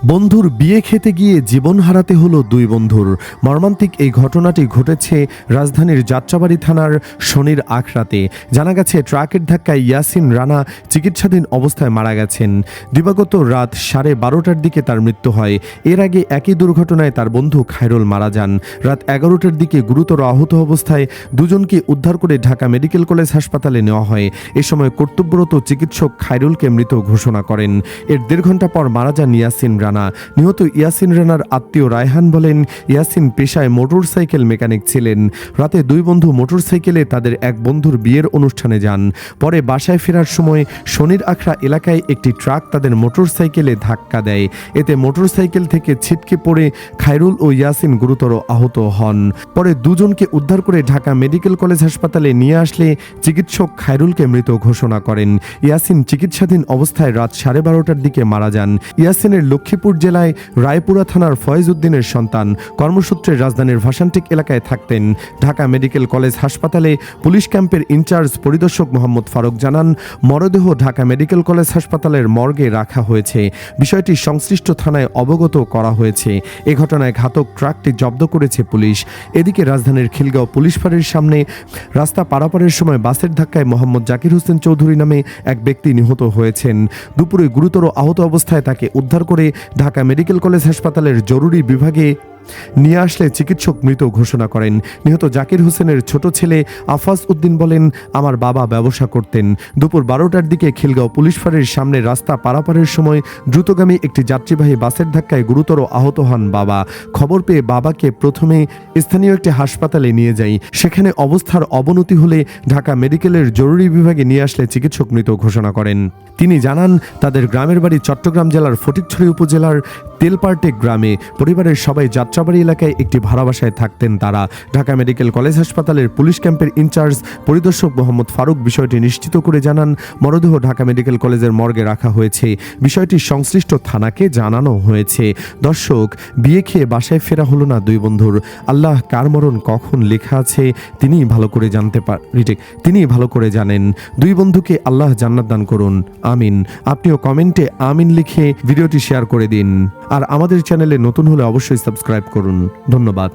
বন্ধুর বিয়ে খেতে গিয়ে জীবন হারাতে হলো দুই বন্ধুর। মর্মান্তিক এই ঘটনাটি ঘটেছে রাজধানীর যাত্রাবাড়ি থানার শনির আখড়াতে। জানা গেছে, ট্রাকের ধাক্কায় ইয়াসিন রানা চিকিৎসাধীন অবস্থায় মারা গেছেন। দিবাগত রাত 12:30টার দিকে তার মৃত্যু হয়। এর আগে একই দুর্ঘটনায় তার বন্ধু খায়রুল মারা যান। রাত 11টার দিকে গুরুতর আহত অবস্থায় দুজনকে উদ্ধার করে ঢাকা মেডিকেল কলেজ হাসপাতালে নেওয়া হয়। এ সময় কর্তব্যরত চিকিৎসক খায়রুলকে মৃত ঘোষণা করেন। এর 1.5 ঘন্টা পর মারা যান ইয়াসিন রানা। নিহত ইয়াসিন রানার আত্মীয় রায়হান বলেন, ইয়াসিন পেশায় মোটরসাইকেল মেকানিক ছিলেন। রাতে দুই বন্ধু মোটরসাইকেলে তাদের এক বন্ধুর বিয়ের অনুষ্ঠানে যান। পরে বাসায় ফেরার সময় শনির আখড়া এলাকায় একটি ট্রাক তাদের মোটরসাইকেলে ধাক্কা দেয়। এতে মোটরসাইকেল থেকে ছিটকে পড়ে খায়রুল ও ইয়াসিন গুরুতর আহত হন। পরে দুজনকে উদ্ধার করে ঢাকা মেডিকেল কলেজ হাসপাতালে নিয়ে আসলে চিকিৎসক খায়রুলকে মৃত ঘোষণা করেন। ইয়াসিন চিকিৎসাধীন অবস্থায় রাত 12:30টার দিকে মারা যান। ইয়াসিনের লক্ষ্মীপুর জেলায় রায়পুরা থানার ফয়েজ উদ্দিনের সন্তান। কর্মসূত্রে রাজধানীর ভাসানটেক এলাকায় থাকতেন। ঢাকা মেডিকেল কলেজ হাসপাতালে পুলিশ ক্যাম্পের ইনচার্জ পরিদর্শক মোহাম্মদ ফারুক জানান, মরদেহ ঢাকা মেডিকেল কলেজ হাসপাতালের মর্গে রাখা হয়েছে। বিষয়টি সংশ্লিষ্ট থানায় অবগত করা হয়েছে। এ ঘটনায় ঘাতক ট্রাকটি জব্দ করেছে পুলিশ। এদিকে রাজধানীর খিলগাঁও পুলিশ ফাঁড়ির সামনে রাস্তা পারাপারের সময় বাসের ধাক্কায় মোহাম্মদ জাকির হোসেন চৌধুরী নামে এক ব্যক্তি নিহত হয়েছেন। দুপুরে গুরুতর আহত অবস্থায় তাকে উদ্ধার করে ঢাকা মেডিকেল কলেজ হাসপাতালের জরুরি বিভাগে নিয়ে আসলে চিকিৎসক মৃত ঘোষণা করেন। নিহত জাকির হোসেনের ছোট ছেলে আফাজ উদ্দিন বলেন, আমার বাবা ব্যবসা করতেন। দুপুর 12টার দিকে খিলগাঁও পুলিশ ফাঁড়ির সামনে রাস্তা পারাপারের সময় দ্রুতগামী একটি যাত্রীবাহী বাসের ধাক্কায় গুরুতর আহত হন বাবা। খবর পেয়ে বাবাকে প্রথমে স্থানীয় একটি হাসপাতালে নিয়ে যাই। সেখানে অবস্থার অবনতি হলে ঢাকা মেডিকেলের জরুরি বিভাগে নিয়ে আসলে চিকিৎসক মৃত ঘোষণা করেন। তিনি জানান, তাদের গ্রামের বাড়ি চট্টগ্রাম জেলার ফটিকছড়ি উপজেলার তেলপার্টেক গ্রামে। পরিবারের সবাই যাত্রাবাড়ি এলাকায় একটি ভাড়া বাসায় থাকতেন তারা। ঢাকা মেডিকেল কলেজ হাসপাতালের পুলিশ ক্যাম্পের ইনচার্জ পরিদর্শক মোহাম্মদ ফারুক বিষয়টি নিশ্চিত করে জানান, মরদেহ ঢাকা মেডিকেল কলেজের মর্গে রাখা হয়েছে। বিষয়টি সংশ্লিষ্ট থানাকে জানানো হয়েছে। দর্শক, বিয়ে খেয়ে বাসায় ফেরা হলো না দুই বন্ধুর। আল্লাহ কার মরণ কখন লেখা আছে তিনিই ভালো করে জানেন। দুই বন্ধুকে আল্লাহ জান্নাত দান করুন, আমিন। আপনিও কমেন্টে আমিন লিখে ভিডিওটি শেয়ার করে দিন। আর আমাদের চ্যানেলে নতুন হলে অবশ্যই সাবস্ক্রাইব করুন। ধন্যবাদ।